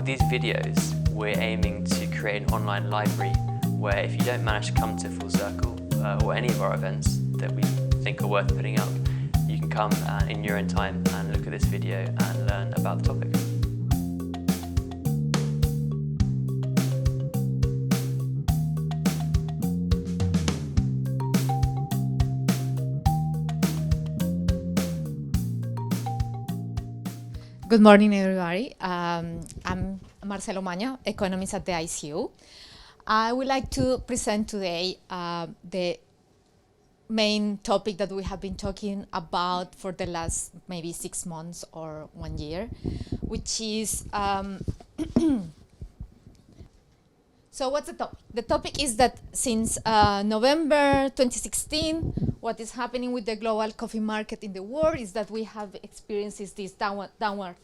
these videos, we're aiming to create an online library where if you don't manage to come to Full Circle or any of our events that we think are worth putting up, you can come in your own time and look at this video and learn about the topic. Good morning, everybody. I'm Marcela Umana, economist at the ICU. I would like to present today the main topic that we have been talking about for the last maybe 6 months or 1 year, which is so what's the topic? The topic is that since November 2016, what is happening with the global coffee market in the world is that we have experienced this downward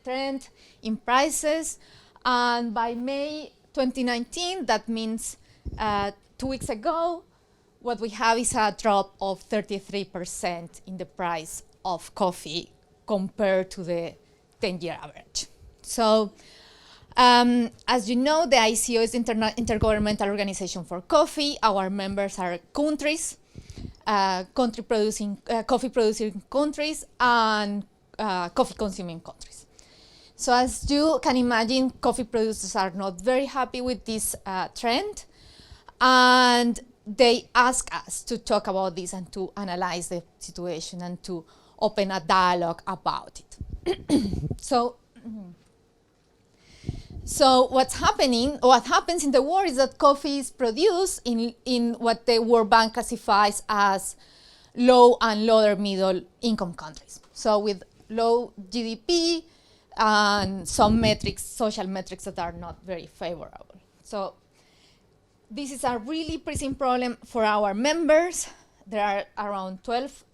trend in prices. And by May 2019, that means 2 weeks ago, what we have is a drop of 33% in the price of coffee compared to the 10-year average. So, as you know, the ICO is the Intergovernmental Organization for Coffee. Our members are countries, coffee-producing countries, and coffee-consuming countries. So as you can imagine, coffee producers are not very happy with this trend, and they ask us to talk about this and to analyze the situation and to open a dialogue about it. So what happens in the world is that coffee is produced in what the World Bank classifies as low and lower middle income countries. So with low GDP and some metrics, social metrics that are not very favorable. So this is a really pressing problem for our members. There are around 12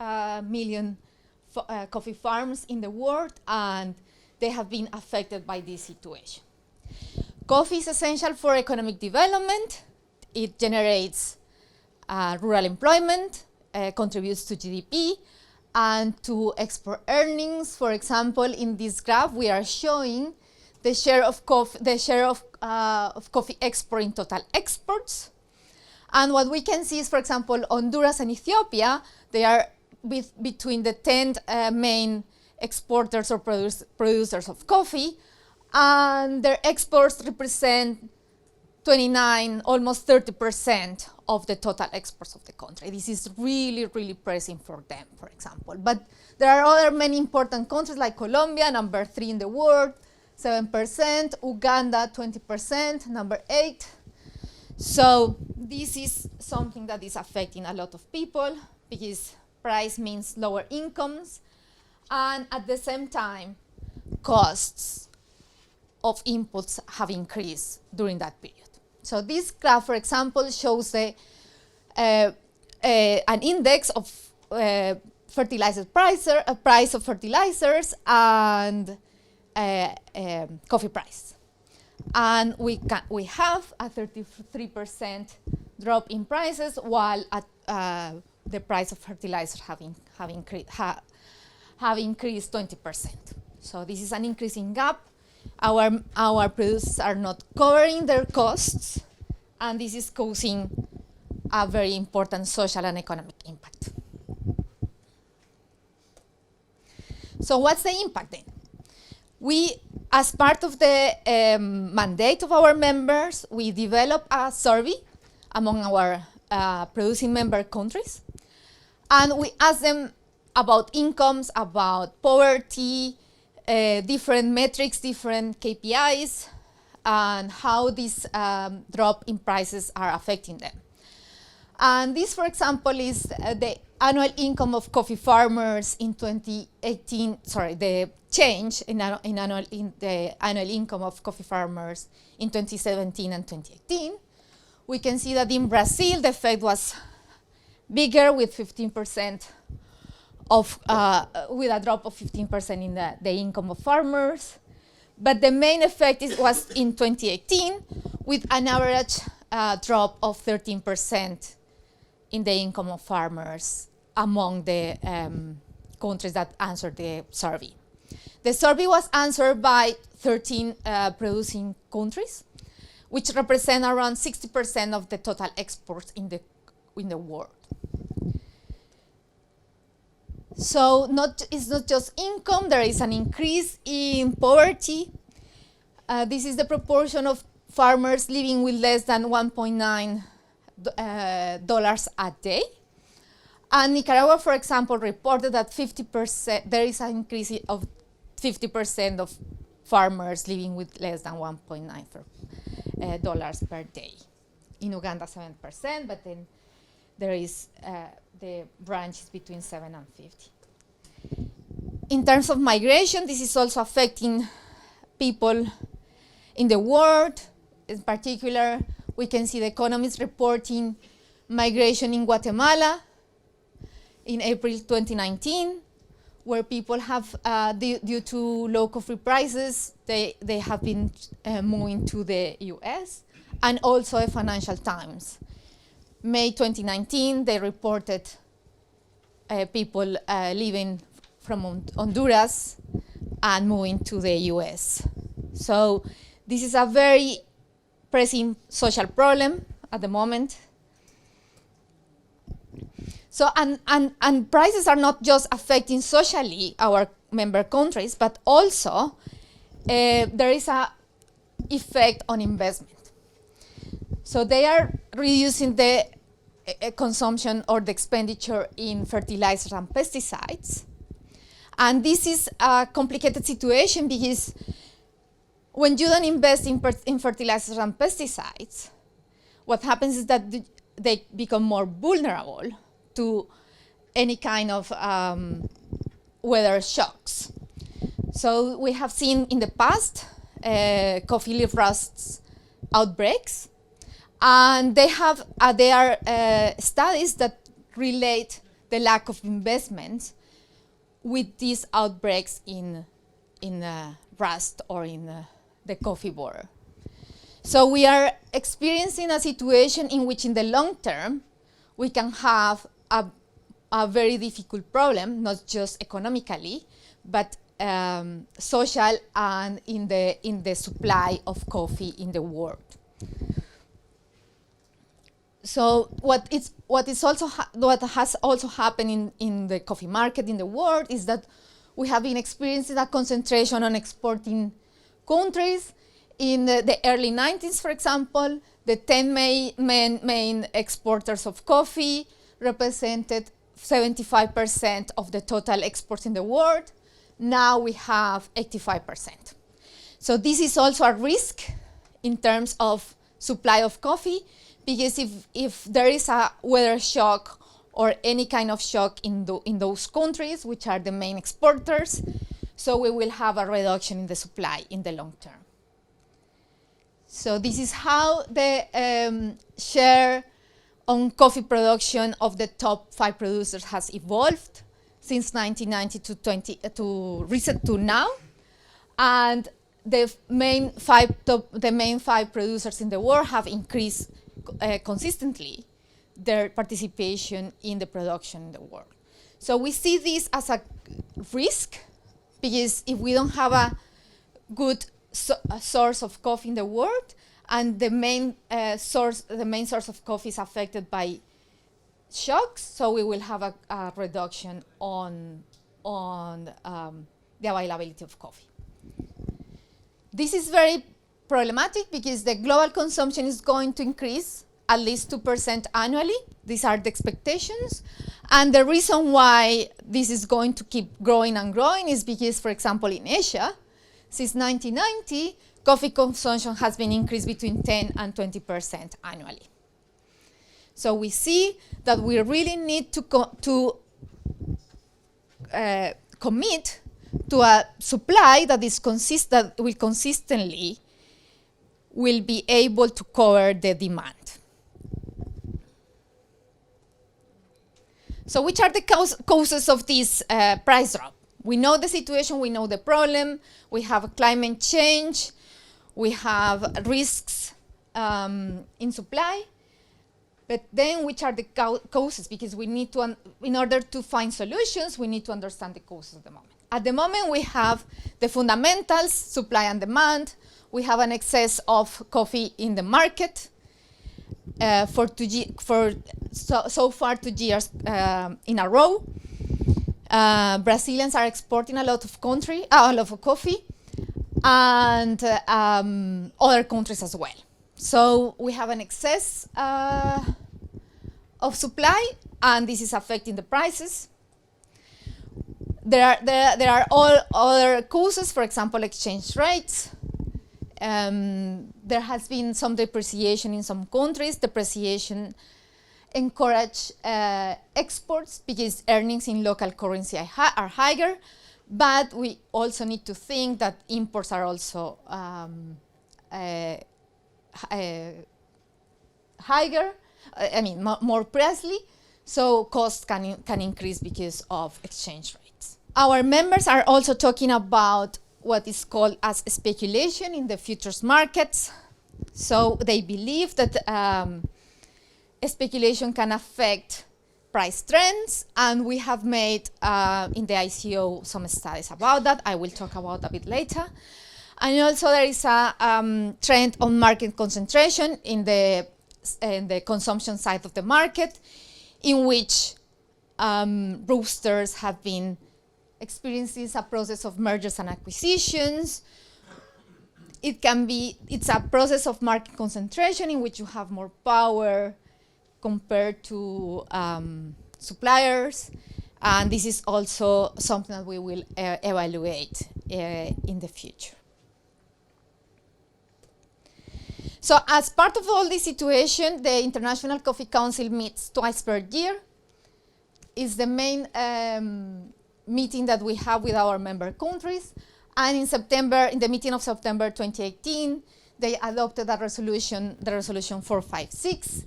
million coffee farms in the world, and they have been affected by this situation. Coffee is essential for economic development. It generates rural employment, contributes to GDP, and to export earnings. For example, in this graph, we are showing the share of coffee export in total exports. And what we can see is, for example, Honduras and Ethiopia, they are between the 10 main exporters or producers of coffee, and their exports represent 29, almost 30% of the total exports of the country. This is really, really pressing for them, for example. But there are other many important countries like Colombia, number 3 in the world, 7%, Uganda, 20%, number 8. So this is something that is affecting a lot of people because price means lower incomes, and at the same time, costs of inputs have increased during that period. So this graph, for example, shows an index of fertilizer price of fertilizers and coffee price. And we have a 33% drop in prices, while the price of fertilizers have increased 20%. So this is an increasing gap. Our producers are not covering their costs, and this is causing a very important social and economic impact. So what's the impact then? We, as part of the mandate of our members, we develop a survey among our producing member countries, and we ask them about incomes, about poverty, different metrics, different KPIs, and how this drop in prices are affecting them. And this, for example, is the annual income of coffee farmers in 2018, the change in the annual income of coffee farmers in 2017 and 2018. We can see that in Brazil, the effect was bigger with 15% with a drop of 15% in the income of farmers. But the main effect was in 2018 with an average drop of 13% in the income of farmers among the countries that answered the survey. The survey was answered by 13 producing countries, which represent around 60% of the total exports in the world. So it's not just income, there is an increase in poverty. This is the proportion of farmers living with less than $1.9 a day. And Nicaragua, for example, reported that 50%, there is an increase of 50% of farmers living with less than $1.9 dollars per day. In Uganda, 7%, but then there is the branch is between 7 and 50. In terms of migration, this is also affecting people in the world. In particular, we can see the Economist reporting migration in Guatemala in April 2019, where people have, due to low coffee prices, they have been moving to the US, and also the Financial Times. May 2019, they reported people leaving from Honduras and moving to the US. So this is a very pressing social problem at the moment. So, and prices are not just affecting socially our member countries, but also there is a effect on investment. So they are reducing the consumption or the expenditure in fertilizers and pesticides. And this is a complicated situation because when you don't invest in fertilizers and pesticides, what happens is that they become more vulnerable to any kind of weather shocks. So we have seen in the past coffee leaf rusts outbreaks, and there are studies that relate the lack of investments with these outbreaks in rust or in the coffee borer. So we are experiencing a situation in which in the long term we can have a very difficult problem, not just economically, but social and in the supply of coffee in the world. So what has also happened in the coffee market in the world is that we have been experiencing a concentration on exporting countries. In the early 90s, for example, the 10 main exporters of coffee represented 75% of the total exports in the world. Now we have 85%. So this is also a risk in terms of supply of coffee, because if there is a weather shock or any kind of shock in those countries, which are the main exporters, so we will have a reduction in the supply in the long term. So this is how the share on coffee production of the top 5 producers has evolved since 1990 to now, and the main 5 producers in the world have increased consistently their participation in the production in the world. So we see this as a risk, because if we don't have a good source of coffee in the world, and the main source of coffee is affected by shocks, so we will have a reduction on the availability of coffee. This is very problematic because the global consumption is going to increase at least 2% annually. These are the expectations. And the reason why this is going to keep growing and growing is because, for example, in Asia, since 1990, coffee consumption has been increased between 10 and 20% annually. So we see that we really need to commit to a supply that will consistently be able to cover the demand. So which are the causes of this price drop? We know the situation, we know the problem, we have climate change, we have risks in supply, but then which are the causes? Because we need to, in order to find solutions, we need to understand the causes at the moment. At the moment, we have the fundamentals, supply and demand. We have an excess of coffee in the market so far 2 years in a row. Brazilians are exporting a lot of coffee, and other countries as well. So we have an excess of supply, and this is affecting the prices. There are all other causes, for example, exchange rates. There has been some depreciation in some countries. Depreciation encourage exports because earnings in local currency are higher, but we also need to think that imports are also higher, more pricely, so costs can increase because of exchange rates. Our members are also talking about what is called as speculation in the futures markets. So they believe that speculation can affect price trends, and we have made in the ICO some studies about that. I will talk about a bit later. And also there is a trend on market concentration in the consumption side of the market, in which roasters have been experiencing a process of mergers and acquisitions. It's a process of market concentration in which you have more power compared to suppliers, and this is also something that we will evaluate in the future. So as part of all this situation, the International Coffee Council meets twice per year. It's the main meeting that we have with our member countries. And in the meeting of September 2018, they adopted a resolution, the resolution 456,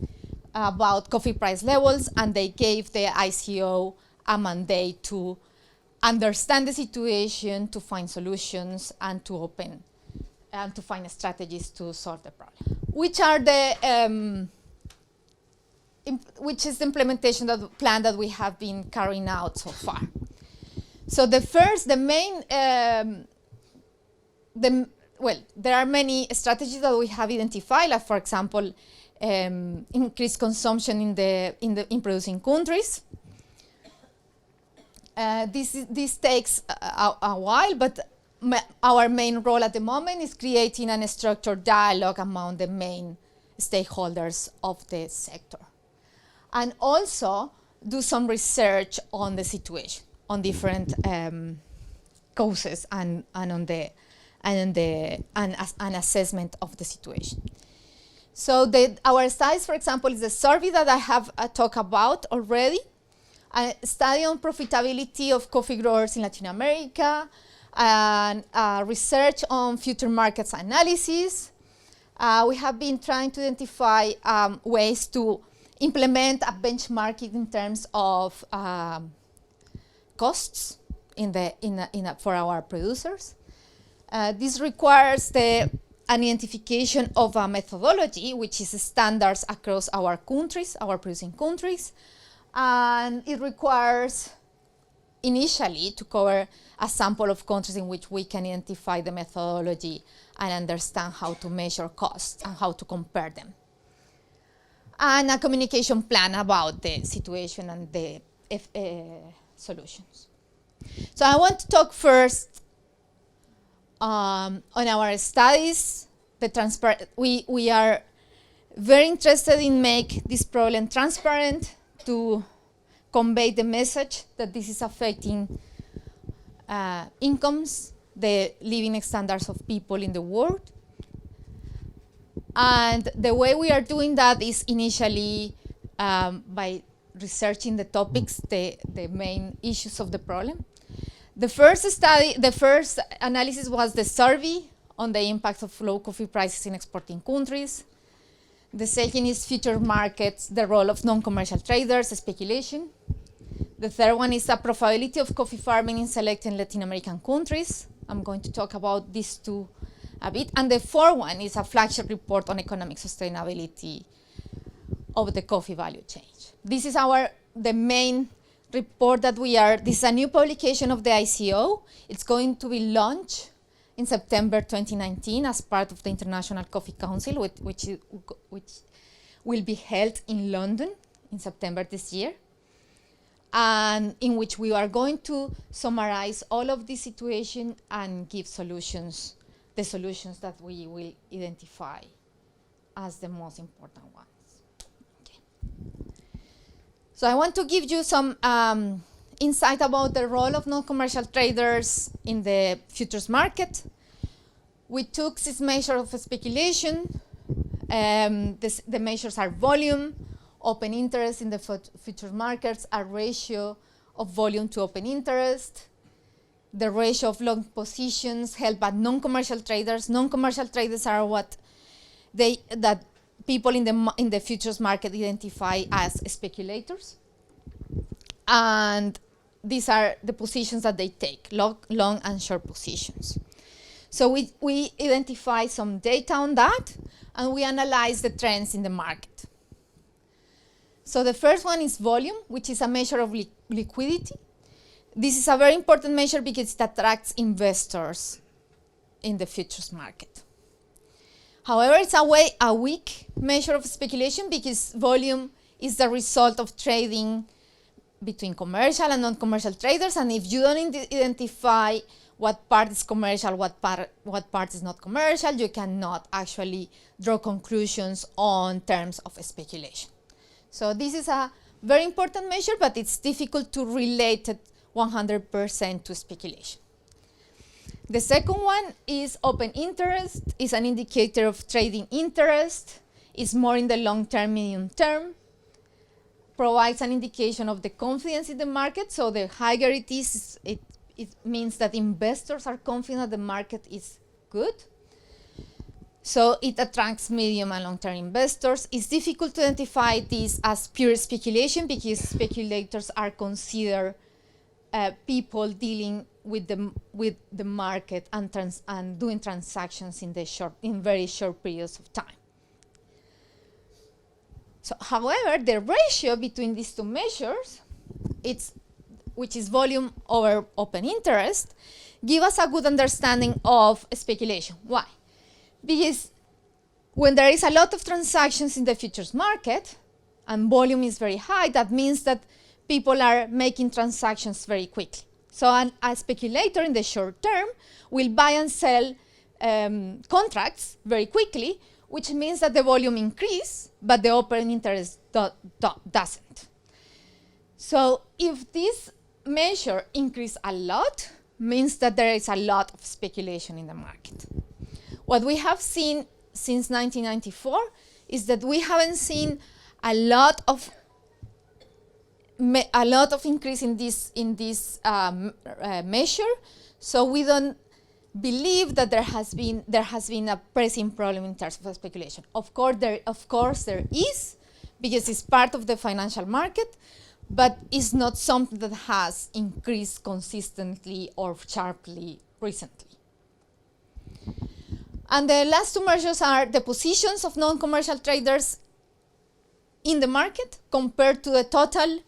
about coffee price levels, and they gave the ICO a mandate to understand the situation, to find solutions, and to find strategies to solve the problem. Which is the implementation plan that we have been carrying out so far. So there are many strategies that we have identified, like for example, increased consumption in producing countries. This takes a while, but our main role at the moment is creating a structured dialogue among the main stakeholders of the sector, and also do some research on the situation, on different causes, and an assessment of the situation. So our studies, for example, is the survey that I have talked about already, a study on profitability of coffee growers in Latin America, and research on future markets analysis. We have been trying to identify ways to implement a benchmarking in terms of costs for our producers. This requires an identification of a methodology, which is standards across our countries, our producing countries, and it requires initially to cover a sample of countries in which we can identify the methodology and understand how to measure costs and how to compare them, and a communication plan about the situation and the solutions. So I want to talk first on our studies. We are very interested in make this problem transparent, to convey the message that this is affecting incomes, the living standards of people in the world. And the way we are doing that is initially by researching the topics, the main issues of the problem. The first analysis was the survey on the impact of low coffee prices in exporting countries. The second is future markets, the role of non-commercial traders, speculation. The third one is the profitability of coffee farming in selected Latin American countries. I'm going to talk about these two a bit. And the fourth one is a flagship report on economic sustainability of the coffee value chain. This is the main report that this is a new publication of the ICO. It's going to be launched in September 2019 as part of the International Coffee Council, which will be held in London in September this year, and in which we are going to summarize all of this situation and give solutions, the solutions that we will identify as the most important ones. Okay. So I want to give you some insight about the role of non-commercial traders in the futures market. We took 6 measures of speculation. The measures are volume, open interest in the futures markets, a ratio of volume to open interest, the ratio of long positions held by non-commercial traders. Non-commercial traders are that people in the futures market identify as speculators, and these are the positions that they take, long and short positions. So we identify some data on that, and we analyze the trends in the market. So the first one is volume, which is a measure of liquidity. This is a very important measure because it attracts investors in the futures market. However, it's a weak measure of speculation because volume is the result of trading between commercial and non-commercial traders, and if you don't identify what part is commercial, what part is not commercial, you cannot actually draw conclusions on terms of speculation. So this is a very important measure, but it's difficult to relate it 100% to speculation. The second one is open interest. It's an indicator of trading interest. It's more in the long term, medium term. Provides an indication of the confidence in the market. So the higher it is, it means that investors are confident that the market is good. So it attracts medium and long-term investors. It's difficult to identify this as pure speculation because speculators are considered people dealing with the market and doing transactions in very short periods of time. So, however, the ratio between these two measures, which is volume over open interest, give us a good understanding of speculation. Why? Because when there is a lot of transactions in the futures market and volume is very high, that means that people are making transactions very quickly. So a speculator in the short term will buy and sell contracts very quickly, which means that the volume increases, but the open interest doesn't. So if this measure increases a lot, means that there is a lot of speculation in the market. What we have seen since 1994 is that we haven't seen a lot of increase in this measure, so we don't believe that there has been a pressing problem in terms of speculation. Of course there is, because it's part of the financial market, but it's not something that has increased consistently or sharply recently. And the last two measures are the positions of non-commercial traders in the market compared to the total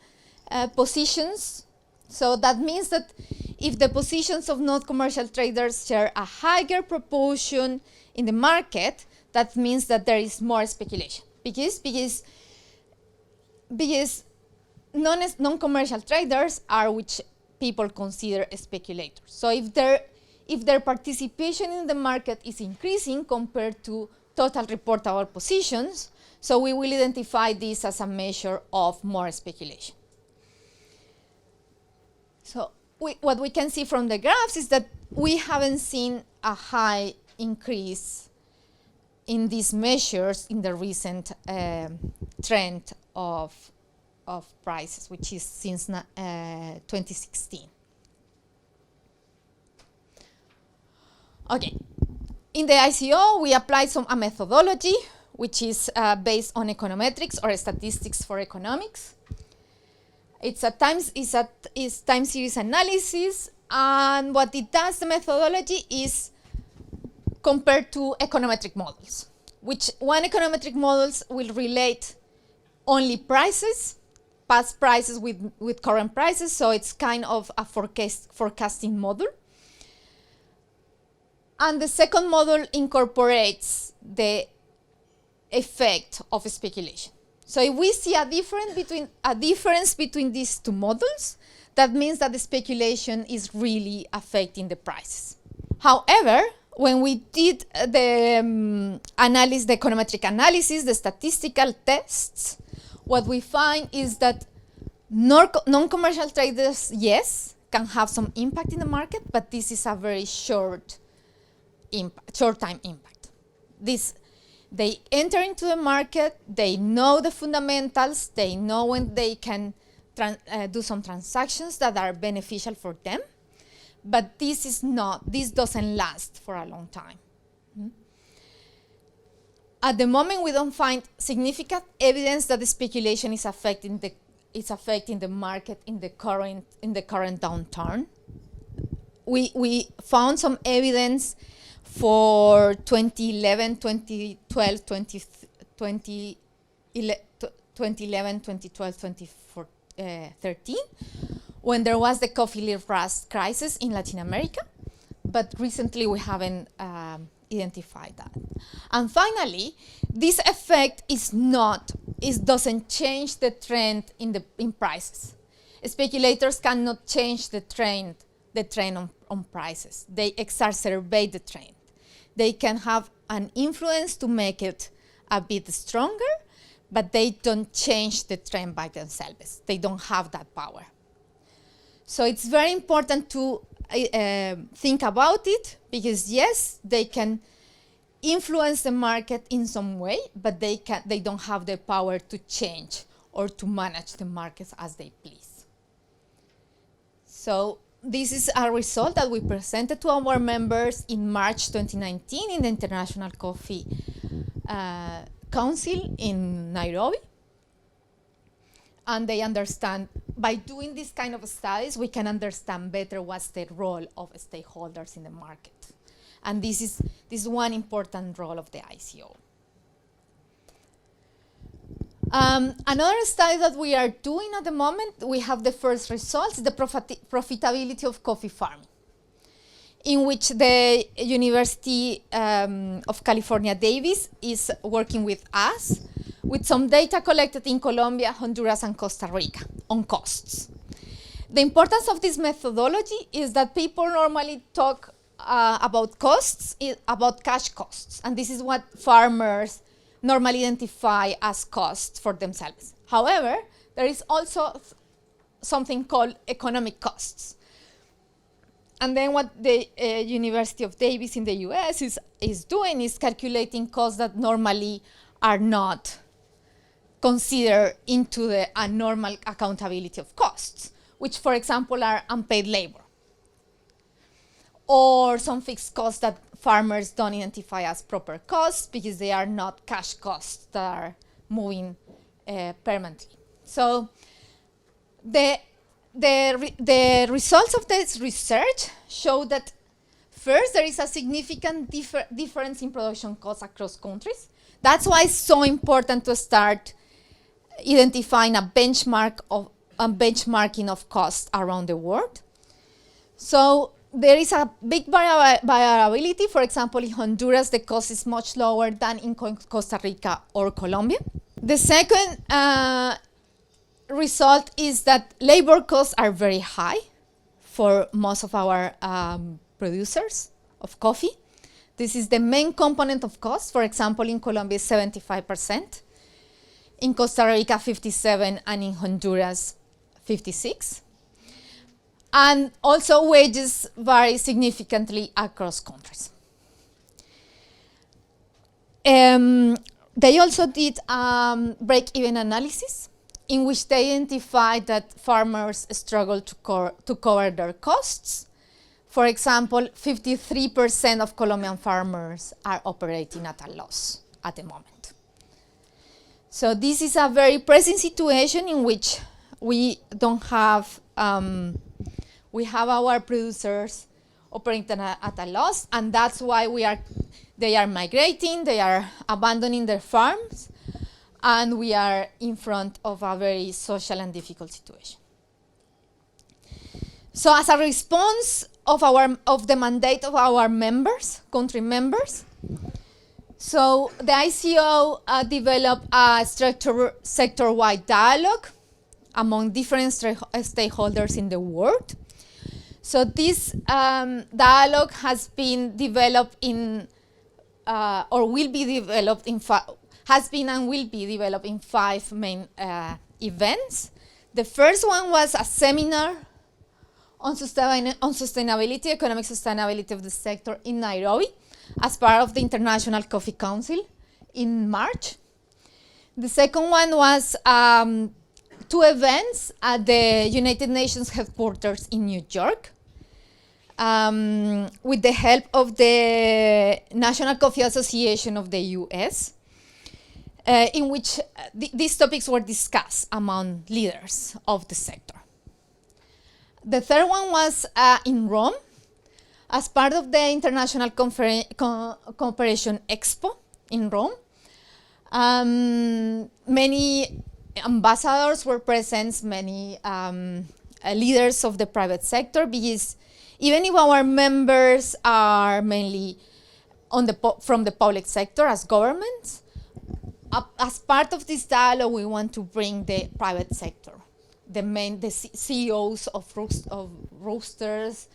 positions. So that means that if the positions of non-commercial traders share a higher proportion in the market, that means that there is more speculation. Because non-commercial traders are which people consider speculators. So if their participation in the market is increasing compared to total reportable positions, so we will identify this as a measure of more speculation. So what we can see from the graphs is that we haven't seen a high increase in these measures in the recent trend of prices, which is since 2016. Okay, in the ICO, we applied a methodology which is based on econometrics or statistics for economics. It's time series analysis, and what it does, the methodology, is compared to econometric models, which one econometric models will relate only prices past prices with current prices, so it's kind of a forecasting model. And the second model incorporates the effect of speculation. So if we see a difference between these two models, that means that the speculation is really affecting the prices. However, when we did the the econometric analysis, the statistical tests, what we find is that non-commercial traders, yes, can have some impact in the market, but this is a very short-time impact. They enter into the market, they know the fundamentals, they know when they can do some transactions that are beneficial for them, but this doesn't last for a long time. At the moment, we don't find significant evidence that the speculation is affecting the market in the current downturn. We found some evidence for 2011, 2012, 2013, when there was the coffee leaf rust crisis in Latin America, but recently we haven't identified that. And finally, this effect doesn't change the trend in prices. Speculators cannot change the trend on prices. They exacerbate the trend. They can have an influence to make it a bit stronger, but they don't change the trend by themselves. They don't have that power. So it's very important to think about it, because yes, they can influence the market in some way, but they don't have the power to change or to manage the markets as they please. So this is a result that we presented to our members in March 2019 in the International Coffee Council in Nairobi. And they understand, by doing this kind of studies, we can understand better what's the role of stakeholders in the market. And this is one important role of the ICO. Another study that we are doing at the moment, we have the first results, the profitability of coffee farming, in which the University of California, Davis is working with us with some data collected in Colombia, Honduras, and Costa Rica on costs. The importance of this methodology is that people normally talk about costs, about cash costs, and this is what farmers normally identify as costs for themselves. However, there is also something called economic costs. And then what the University of Davis in the US is doing is calculating costs that normally are not considered into the normal accountability of costs, which, for example, are unpaid labor, or some fixed costs that farmers don't identify as proper costs because they are not cash costs that are moving permanently. So the results of this research show that first, there is a significant difference in production costs across countries. That's why it's so important to start identifying a benchmarking of costs around the world. So there is a big variability. For example, in Honduras, the cost is much lower than in Costa Rica or Colombia. The second result is that labor costs are very high for most of our producers of coffee. This is the main component of cost. For example, in Colombia, 75%. In Costa Rica, 57%, and in Honduras, 56%. And also wages vary significantly across countries. They also did break-even analysis in which they identified that farmers struggle to cover their costs. For example, 53% of Colombian farmers are operating at a loss at the moment. So this is a very present situation in which we don't have we have our producers operating at a loss, and that's why they are migrating, they are abandoning their farms, and we are in front of a very social and difficult situation. So as a response of the mandate of our members, country members, so the ICO developed a sector-wide dialogue among different stakeholders in the world. So this dialogue has been developed in, or will be developed in, has been and will be developed in 5 main events. The first one was a seminar on sustainability, economic sustainability of the sector in Nairobi, as part of the International Coffee Council in March. The second one was 2 events at the United Nations headquarters in New York, with the help of the National Coffee Association of the US, in which these topics were discussed among leaders of the sector. The third one was in Rome, as part of the International Cooperation Expo in Rome. Many ambassadors were present, many leaders of the private sector, because even if our members are mainly from the public sector as governments, as part of this dialogue, we want to bring the private sector, the CEOs of roasters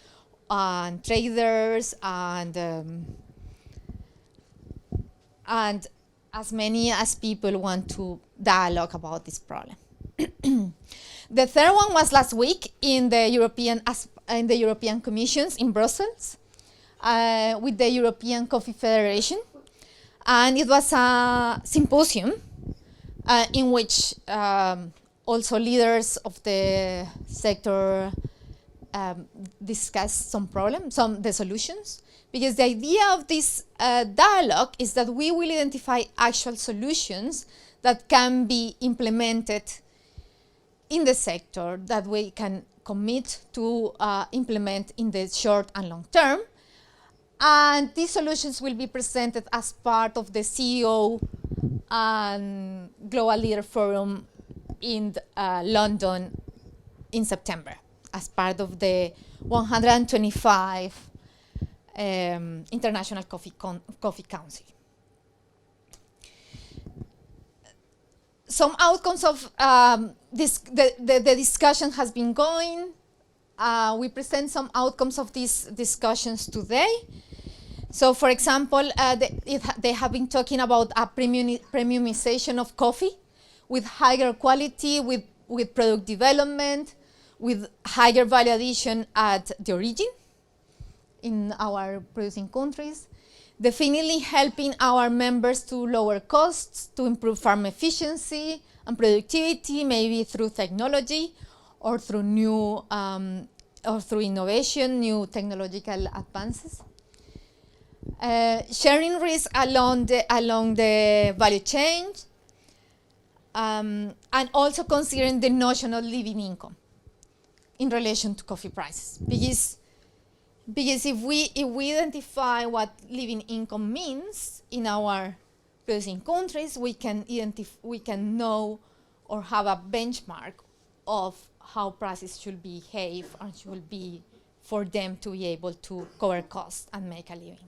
and traders and as many as people want to dialogue about this problem. The third one was last week in the European Commissions in Brussels with the European Coffee Federation, and it was a symposium in which also leaders of the sector discussed some problems, the solutions, because the idea of this dialogue is that we will identify actual solutions that can be implemented in the sector, that we can commit to implement in the short and long term. And these solutions will be presented as part of the CEO and Global Leader Forum in London in September, as part of the 125 International Coffee Council. Some outcomes of the discussion has been going. We present some outcomes of these discussions today. So, for example, they have been talking about a premiumization of coffee with higher quality, with product development, with higher value addition at the origin in our producing countries, definitely helping our members to lower costs, to improve farm efficiency and productivity, maybe through technology or through new or through innovation, new technological advances. Sharing risk along the value chain, and also considering the notion of living income in relation to coffee prices, because if we identify what living income means in our producing countries, we can know or have a benchmark of how prices should behave and should be for them to be able to cover costs and make a living.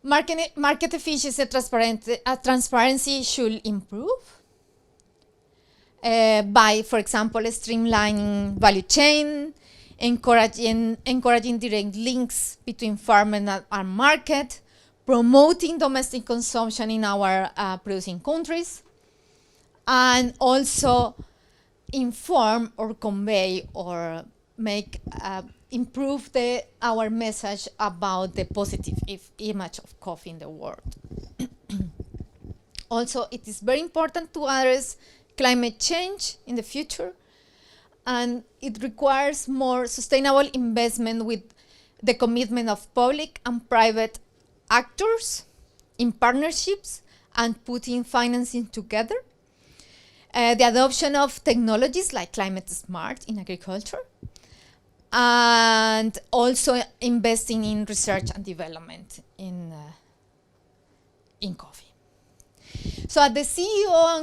Market efficiency and transparency should improve by, for example, streamlining value chain, encouraging direct links between farm and market, promoting domestic consumption in our producing countries, and also inform or convey or make improve our message about the positive image of coffee in the world. Also, it is very important to address climate change in the future, and it requires more sustainable investment with the commitment of public and private actors in partnerships and putting financing together. The adoption of technologies like climate smart in agriculture, and also investing in research and development in coffee. So at the CEO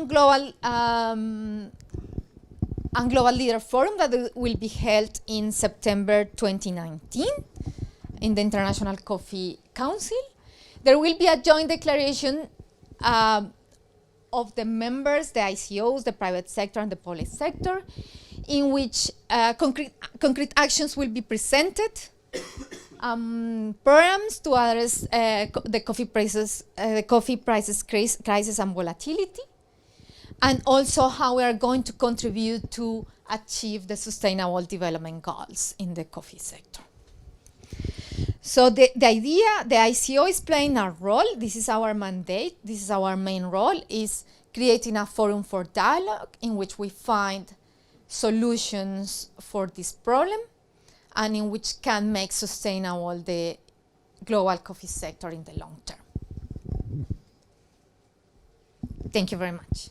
and Global Leader Forum that will be held in September 2019 in the International Coffee Council, there will be a joint declaration of the members, the ICOs, the private sector, and the public sector, in which concrete actions will be presented, programs to address the coffee prices crisis and volatility, and also how we are going to contribute to achieve the Sustainable Development Goals in the coffee sector. So the idea, the ICO is playing a role. This is our mandate. This is our main role, is creating a forum for dialogue in which we find solutions for this problem and in which can make sustainable the global coffee sector in the long term. Thank you very much.